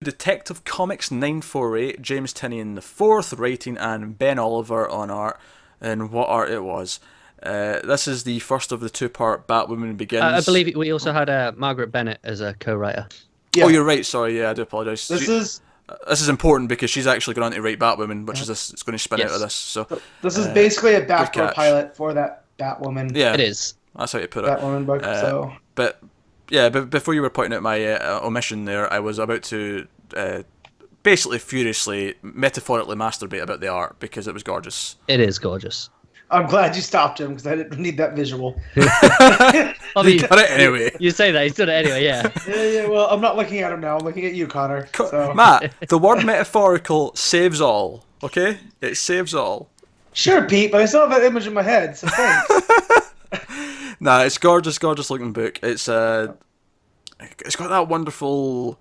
Detective Comics 948, James Tynion the fourth writing, and Ben Oliver on art. And what art it was. This is the first of the two-part Batwoman Begins. I believe we also had Margaret Bennett as a co-writer. Yeah. Oh, you're right. Sorry, yeah, I do apologise. This is important because she's actually going on to write Batwoman, which is it's going to spin out of this. So this is basically a backdoor pilot for that Batwoman. Yeah, it is. That's how you put it. Batwoman book. But yeah, but before you were pointing out my omission there, I was about to basically furiously, metaphorically masturbate about the art because it was gorgeous. It is gorgeous. I'm glad you stopped him because I didn't need that visual. I mean, done it anyway. You say that, he's done it anyway, yeah. Yeah, well, I'm not looking at him now. I'm looking at you, Connor. So. Matt, the word metaphorical saves all, okay? It saves all. Sure, Pete, but I still have that image in my head, so thanks. Nah, it's gorgeous looking book. It's got that wonderful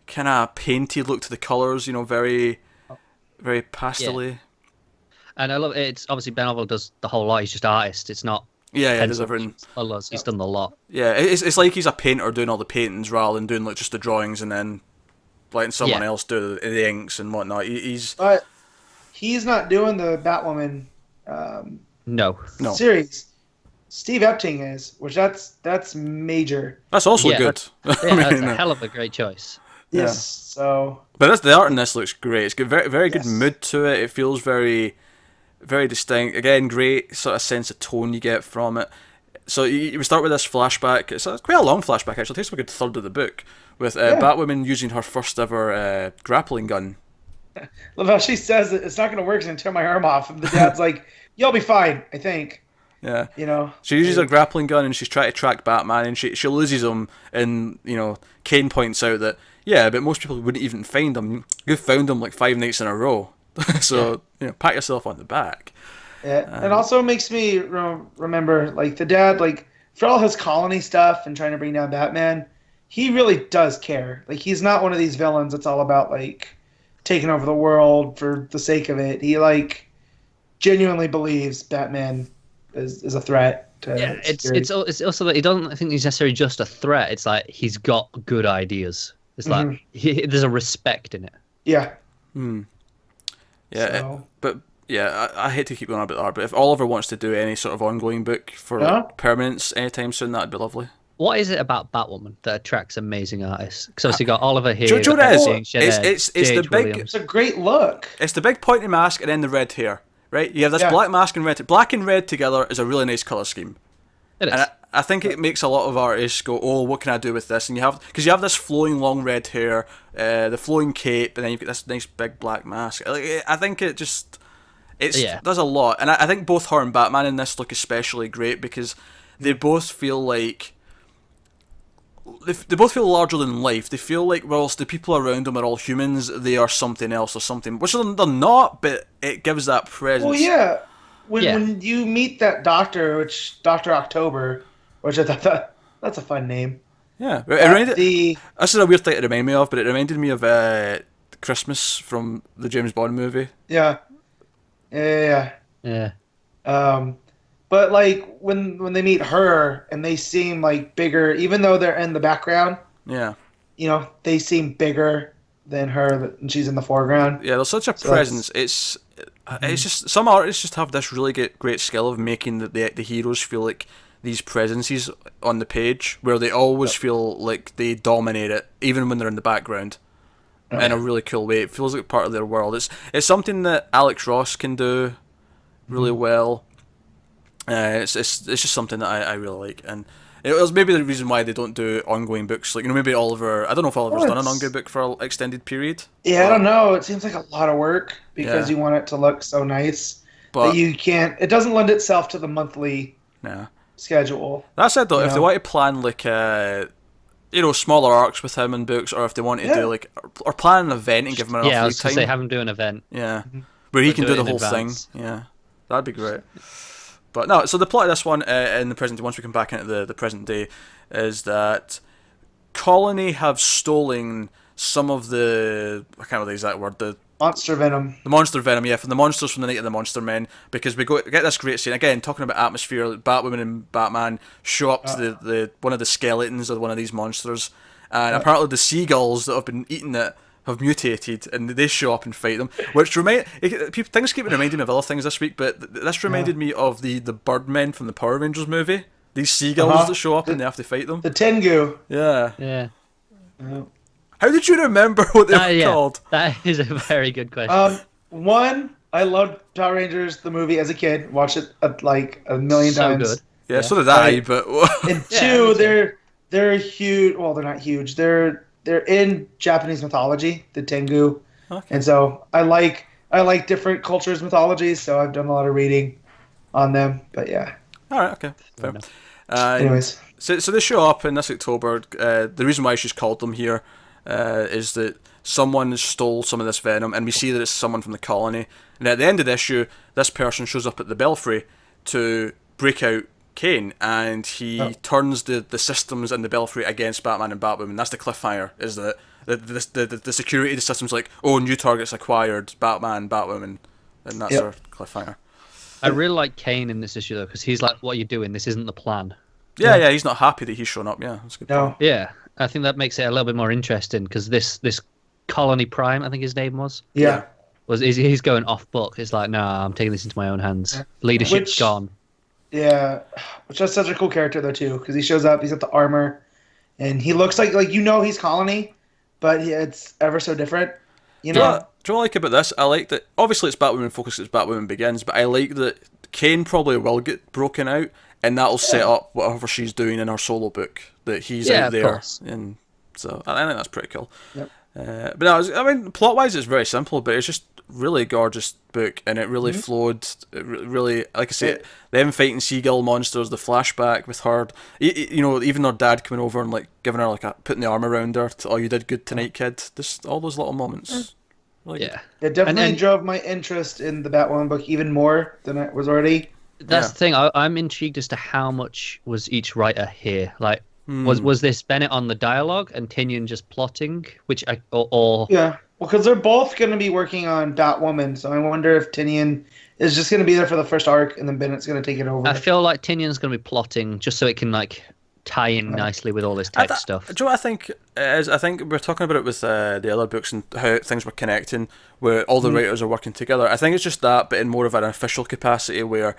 kind of painted look to the colours, very, very pastel-y. Yeah. And I love it. It's obviously Ben Oliver does the whole lot. He's just artist. It's not. Yeah, does everything. He's done the lot. Yeah, it's like he's a painter doing all the paintings rather than doing like just the drawings and then letting someone else do the inks and whatnot. But he's not doing the Batwoman. No. Series. Steve Epting is, which that's major. That's also good. That's a hell of a great choice. Yes. Yeah. So. But the art in this looks great. It's got very good mood to it. It feels very, very distinct. Again, great sort of sense of tone you get from it. So we start with this flashback. It's quite a long flashback actually. It takes a good third of the book with Batwoman using her first ever grappling gun. Love how she says that it's not going to work and turn my arm off. And the dad's like, "You'll be fine, I think." Yeah. She uses her grappling gun and she's trying to track Batman and she loses him and Kane points out that but most people wouldn't even find him. You found him like 5 nights in a row. So pat yourself on the back. Yeah. It also makes me remember like the dad, like for all his colony stuff and trying to bring down Batman, he really does care. Like he's not one of these villains that's all about like taking over the world for the sake of it. He like genuinely believes Batman is a threat. It's also that he doesn't think he's necessarily just a threat. It's like he's got good ideas. It's like there's a respect in it. Yeah. Yeah, but I hate to keep going on about the art, but if Oliver wants to do any sort of ongoing book for permanence anytime soon, that'd be lovely. What is it about Batwoman that attracts amazing artists? Because obviously you got Oliver here. It's the big. It's a great look. It's the big pointy mask and then the red hair. Right, you have this black mask and red. Black and red together is a really nice color scheme. It is. And I think it makes a lot of artists go, "Oh, what can I do with this?" And you have this flowing long red hair, the flowing cape, and then you've got this nice big black mask. I think it does a lot, and I think both her and Batman in this look especially great because they both feel like. They both feel larger than life. They feel like whilst the people around them are all humans, they are something else or something. Which they're not, but it gives that presence. Well, yeah. When you meet that doctor, which Dr. October, which I thought that's a fun name. Yeah. This is a weird thing to remind me of, but it reminded me of Christmas from the James Bond movie. Yeah. But like when they meet her and they seem like bigger, even though they're in the background. Yeah. They seem bigger than her, and she's in the foreground. Yeah, there's such a presence. It's just some artists just have this really great skill of making the heroes feel like these presences on the page, where they always feel like they dominate it, even when they're in the background, in a really cool way. It feels like part of their world. It's something that Alex Ross can do really well. It's just something that I really like, and it was maybe the reason why they don't do ongoing books. Like maybe Oliver. I don't know if Oliver's done an ongoing book for an extended period. Yeah, I don't know. It seems like a lot of work because you want it to look so nice, but you can't. It doesn't lend itself to the monthly schedule. That said, though, if they want to plan like smaller arcs with him in books, or if they want to do like or plan an event and give him enough free time. I was going to say have him do an event. Yeah, where he can do the whole thing. Yeah, that'd be great. But no, so the plot of this one in the present day, once we come back into the present day, is that Colony have stolen some of the, I can't remember the exact word, the monster venom. The monster venom, yeah, from the monsters from the Night of the Monster Men, because we get this great scene, again, talking about atmosphere, Batwoman and Batman show up to the one of the skeletons of one of these monsters, and apparently the seagulls that have been eating it have mutated, and they show up and fight them. Which things keep reminding me of other things this week, but this reminded me of the Birdmen from the Power Rangers movie. These seagulls that show up and they have to fight them. The Tengu. Yeah. Yeah. How did you remember what they were called? That is a very good question. One, I loved Power Rangers the movie as a kid. Watched it like a million times. Good. Yeah, so did I. But and two, they're huge. Well, they're not huge. They're in Japanese mythology, the Tengu, and so I like different cultures' mythologies. So I've done a lot of reading on them. But yeah. All right. Okay. Fair. Anyways, so they show up in this October. The reason why she's called them here is that someone stole some of this venom, and we see that it's someone from the colony. And at the end of the issue, this person shows up at the Belfry to break out Kane, and he turns the systems in the Belfry against Batman and Batwoman. That's the cliffhanger, is that the security of the system's like, oh, new targets acquired, Batman, Batwoman, and that's our cliffhanger. I really like Kane in this issue, though, because he's like, what are you doing? This isn't the plan. Yeah, he's not happy that he's shown up. Yeah, that's a good point. Yeah, I think that makes it a little bit more interesting, because this Colony Prime, I think his name was. Yeah. He's going off book. It's like, no, I'm taking this into my own hands. Leadership's gone. Yeah, which is such a cool character though too, because he shows up, he's got the armor, and he looks like he's Colony, but it's ever so different. You know. Do you know what I like about this? I like that. Obviously, it's Batwoman focused. It's Batwoman Begins, but I like that Kane probably will get broken out, and that'll set up whatever she's doing in her solo book. That he's out there, course. And so I think that's pretty cool. Yep. But no, plot-wise, it's very simple, but it's just really gorgeous book, and it really flowed. It really, like I say, them fighting seagull monsters, the flashback with her, even her dad coming over and like giving her putting the arm around her. Oh, you did good tonight, kid. Just all those little moments. Really good. It definitely drove my interest in the Batwoman book even more than it was already. That's the thing. I'm intrigued as to how much was each writer here. Like, was this Bennett on the dialogue and Tynion just plotting? Yeah, well, because they're both going to be working on Batwoman, so I wonder if Tynion is just going to be there for the first arc and then Bennett's going to take it over. I feel like Tynion's going to be plotting just so it can tie in nicely with all this tech stuff. Do you know what I think is? I think we're talking about it with the other books and how things were connecting, where all the writers are working together. I think it's just that, but in more of an official capacity, where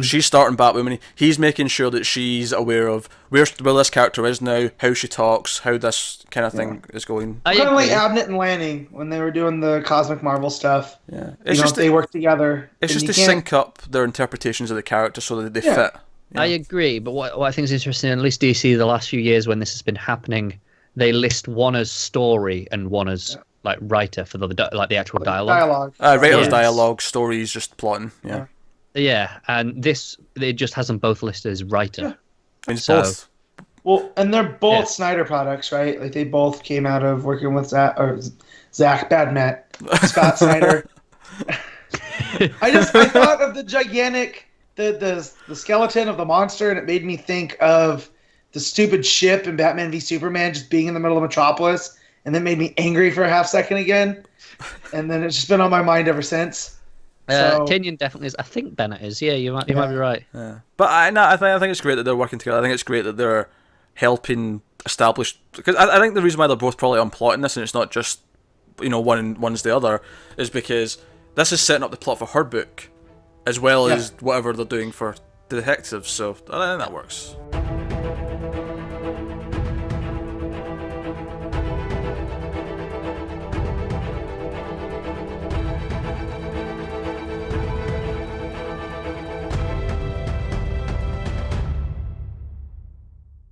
she's starting Batwoman. He's making sure that she's aware of where this character is now, how she talks, how this kind of thing is going. Kind of like Abnett and Lanning when they were doing the Cosmic Marvel stuff. Yeah, it's just they work together. It's just to sync up their interpretations of the character so that they fit. I agree, but what I think is interesting, at least DC the last few years when this has been happening, they list one as story and one as writer for the actual dialogue. Writer's dialogue, stories, just plotting. Yeah, and it just has them both listed as writer. It's both. Well, and they're both Snyder products, right? Like they both came out of working with Zach Badmet, Scott Snyder. I thought of the gigantic. The skeleton of the monster, and it made me think of the stupid ship in Batman v Superman just being in the middle of Metropolis, and then made me angry for a half second again, and then it's just been on my mind ever since. Tynion definitely is. I think Bennett is. Yeah, you might be right. Yeah. But I think it's great that they're working together. I think it's great that they're helping establish, because I think the reason why they're both probably on plotting this, and it's not just one's the other, is because this is setting up the plot for her book, as well as whatever they're doing for the detectives, so I think that works.